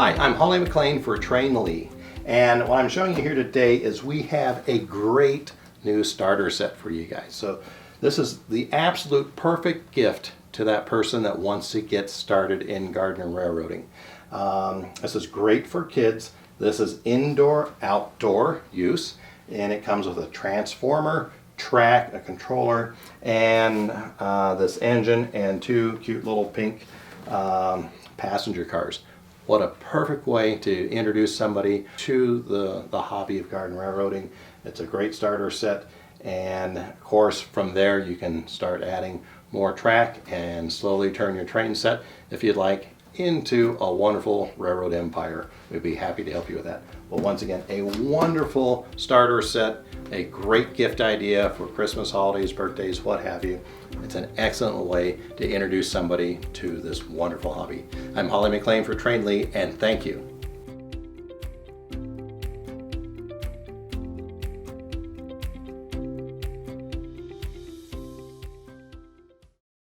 Hi, I'm Holly McLean for Trainli, and what I'm showing you here today is we have a great new starter set for you guys. So this is the absolute perfect gift to that person that wants to get started in garden and railroading. This is great for kids. This is indoor, outdoor use, and it comes with a transformer, track, a controller, and this engine and two cute little pink passenger cars. What a perfect way to introduce somebody to the hobby of garden railroading. It's a great starter set, and of course from there you can start adding more track and slowly turn your train set, if you'd like, into a wonderful railroad empire. We'd be happy to help you with that. But once again, a wonderful starter set, a great gift idea for Christmas, holidays, birthdays, what have you. It's an excellent way to introduce somebody to this wonderful hobby. I'm Holly McLean for Trainli, and thank you.